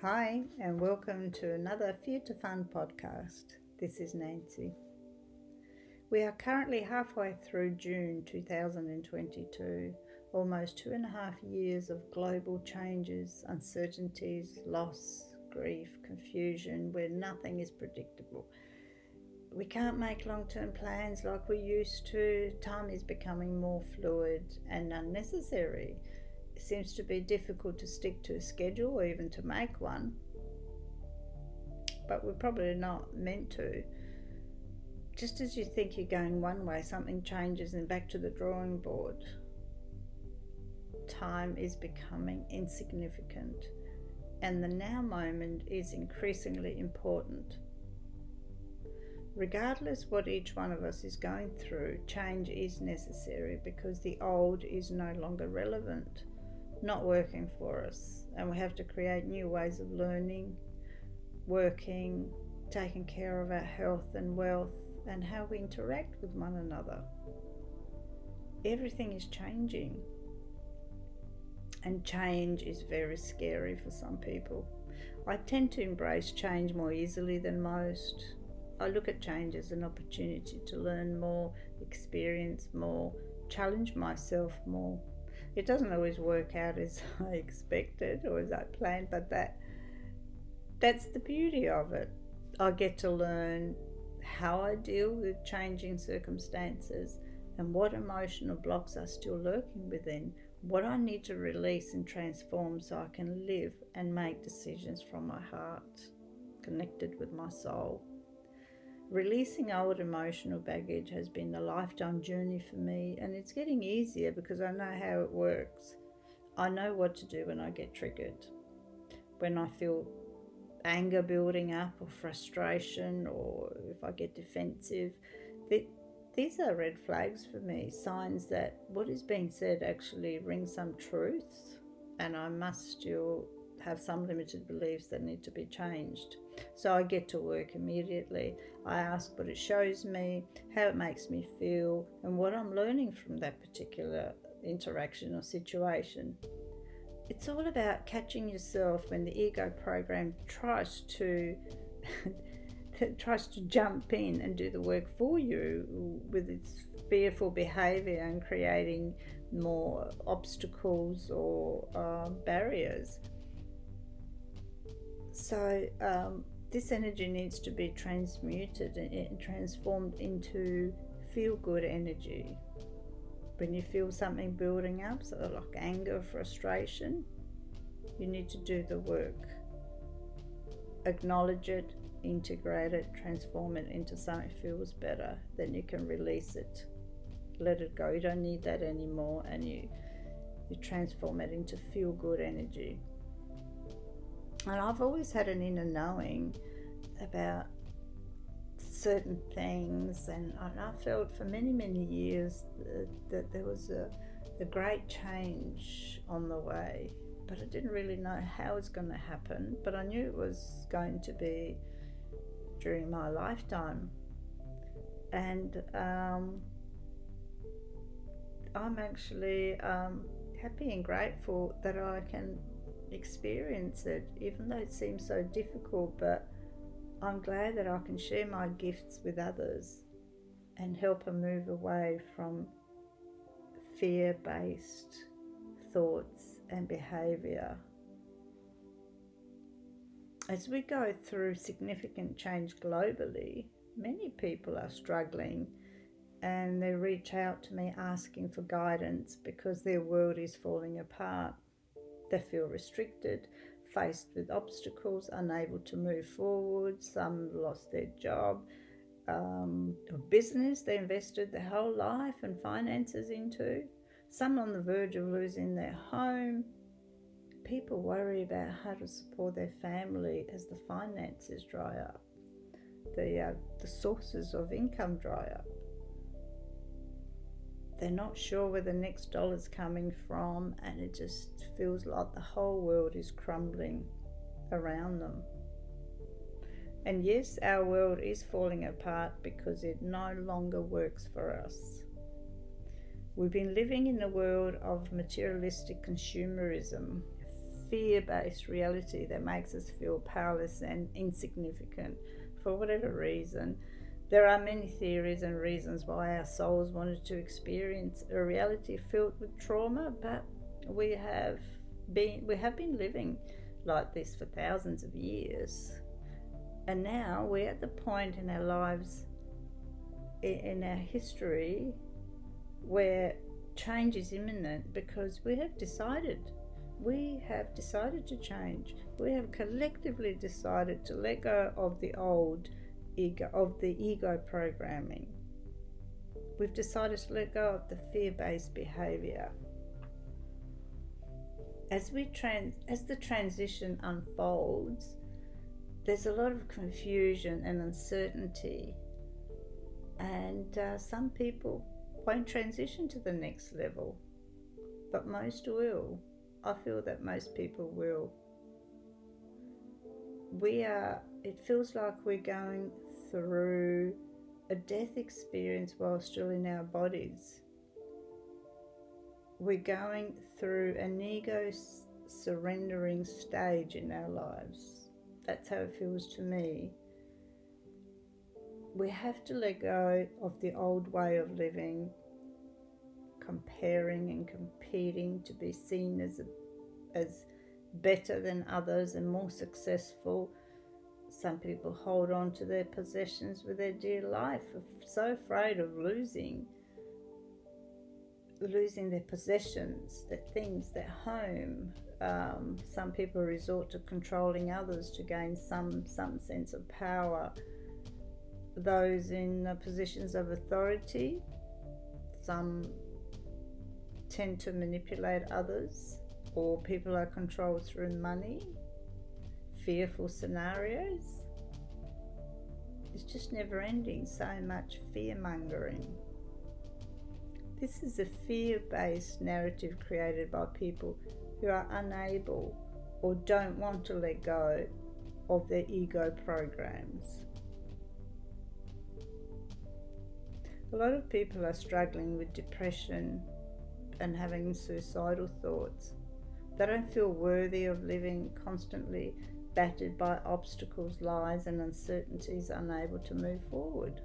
Hi, and welcome to another Future Fun podcast. This is Nancy. We are currently halfway through June 2022, almost 2.5 years of global changes, uncertainties, loss, grief, confusion, where nothing is predictable. We can't make long-term plans like we used to. Time is becoming more fluid and unnecessary. It seems to be difficult to stick to a schedule or even to make one, but we're probably not meant to. Just as you think you're going one way, something changes and back to the drawing board. Time is becoming insignificant, and the now moment is increasingly important. Regardless what each one of us is going through, change is necessary because the old is no longer relevant, not working for us, and we have to create new ways of learning, working, taking care of our health and wealth, and how we interact with one another. Everything is changing, and change is very scary for some people. I tend to embrace change more easily than most. I look at change as an opportunity to learn more, experience more, challenge myself more. It doesn't always work out as I expected or as I planned, but that's the beauty of it. I get to learn how I deal with changing circumstances and what emotional blocks are still lurking within, what I need to release and transform so I can live and make decisions from my heart, connected with my soul. Releasing old emotional baggage has been a lifetime journey for me, and it's getting easier because I know how it works. I know what to do when I get triggered, when I feel anger building up or frustration, or if I get defensive. These are red flags for me, signs that what is being said actually rings some truth, and I must still have some limited beliefs that need to be changed. So I get to work immediately. I ask what it shows me, how it makes me feel, and what I'm learning from that particular interaction or situation. It's all about catching yourself when the ego program tries to jump in and do the work for you with its fearful behavior and creating more obstacles or barriers. So this energy needs to be transmuted and transformed into feel-good energy. When you feel something building up, so like anger, frustration, you need to do the work. Acknowledge it, integrate it, transform it into something that feels better. Then you can release it. Let it go. You don't need that anymore, and you transform it into feel-good energy. And I've always had an inner knowing about certain things, and I felt for many years that there was a great change on the way, but I didn't really know how it's going to happen, but I knew it was going to be during my lifetime. And I'm actually happy and grateful that I can experience it, even though it seems so difficult. But I'm glad that I can share my gifts with others and help them move away from fear-based thoughts and behavior. As we go through significant change globally, many people are struggling, and they reach out to me asking for guidance because their world is falling apart. They feel restricted, faced with obstacles, unable to move forward. Some lost their job or business they invested their whole life and finances into. Some on the verge of losing their home. People worry about how to support their family as the finances dry up, the sources of income dry up. They're not sure where the next dollar's coming from, and it just feels like the whole world is crumbling around them. And yes, our world is falling apart because it no longer works for us. We've been living in a world of materialistic consumerism, fear-based reality that makes us feel powerless and insignificant for whatever reason. There are many theories and reasons why our souls wanted to experience a reality filled with trauma, but we have been living like this for thousands of years. And now we're at the point in our lives, in our history, where change is imminent because we have decided to change. We have collectively decided to let go of the old ego, of the ego programming. We've decided to let go of the fear-based behavior. As the transition unfolds, there's a lot of confusion and uncertainty, and some people won't transition to the next level, but most will. I feel that most people will. It feels like we're going through a death experience while still in our bodies. We're going through an ego surrendering stage in our lives. That's how it feels to me. We have to let go of the old way of living, comparing and competing to be seen as better than others and more successful. Some people hold on to their possessions with their dear life, so afraid of losing their possessions, their things, their home. Some people resort to controlling others to gain some sense of power. Those in positions of authority, some tend to manipulate others, or people are controlled through money, fearful scenarios. It's just never ending, so much fear mongering. This is a fear-based narrative created by people who are unable or don't want to let go of their ego programs. A lot of people are struggling with depression and having suicidal thoughts. They don't feel worthy of living, constantly battered by obstacles, lies and uncertainties, unable to move forward.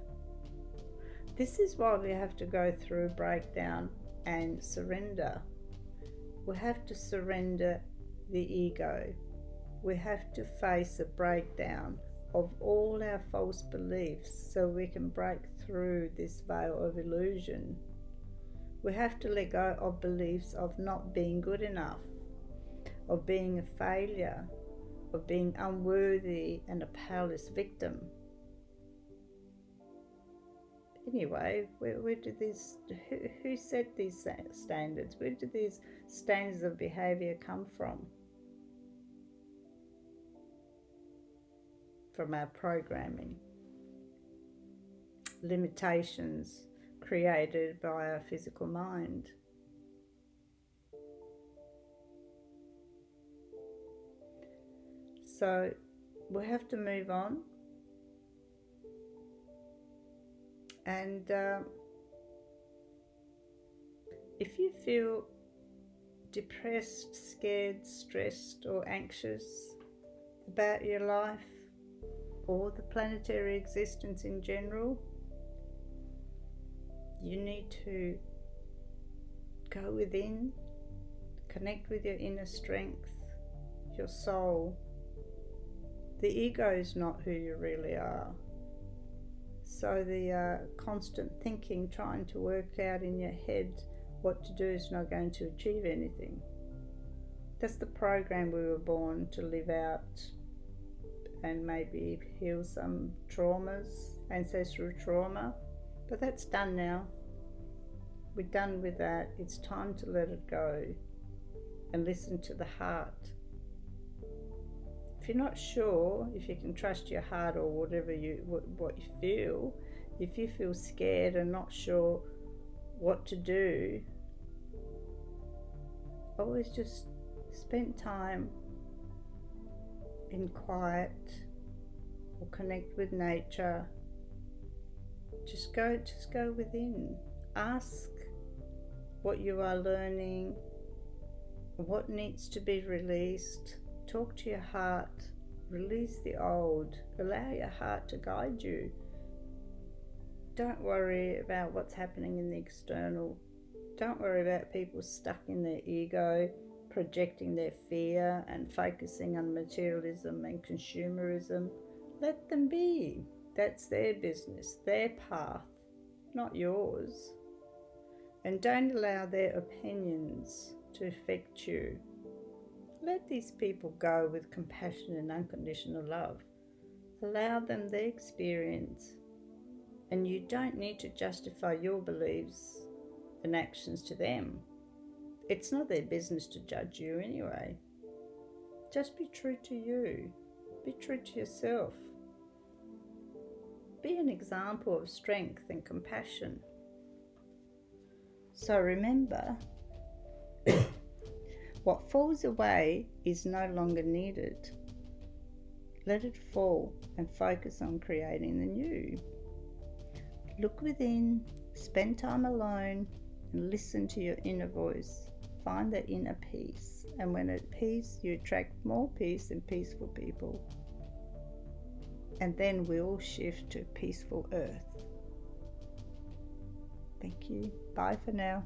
This is why we have to go through breakdown and surrender. We have to surrender the ego. We have to face a breakdown of all our false beliefs so we can break through this veil of illusion. We have to let go of beliefs of not being good enough, of being a failure, of being unworthy and a powerless victim. Anyway, where did these, who set these standards? Where did these standards of behaviour come from? From our programming. Limitations created by our physical mind. So we have to move on. And if you feel depressed, scared, stressed or anxious about your life or the planetary existence in general, you need to go within, connect with your inner strength, your soul. The ego is not who you really are. So the constant thinking, trying to work out in your head what to do is not going to achieve anything. That's the program we were born to live out and maybe heal some traumas, ancestral trauma. But that's done now. We're done with that. It's time to let it go and listen to the heart. If you're not sure if you can trust your heart or whatever what you feel, if you feel scared and not sure what to do, always just spend time in quiet or connect with nature. Just go within. Ask what you are learning what needs to be released. Talk to your heart. Release the old. Allow your heart to guide you. Don't worry about what's happening in the external. Don't worry about people stuck in their ego, projecting their fear and focusing on materialism and consumerism. Let them be. That's their business, their path, not yours. And don't allow their opinions to affect you. Let these people go with compassion and unconditional love. Allow them their experience. And you don't need to justify your beliefs and actions to them. It's not their business to judge you anyway. Just be true to you. Be true to yourself. Be an example of strength and compassion. So remember, what falls away is no longer needed. Let it fall and focus on creating the new. Look within, spend time alone, and listen to your inner voice. Find that inner peace. And when at peace, you attract more peace and peaceful people. And then we'll shift to a peaceful earth. Thank you. Bye for now.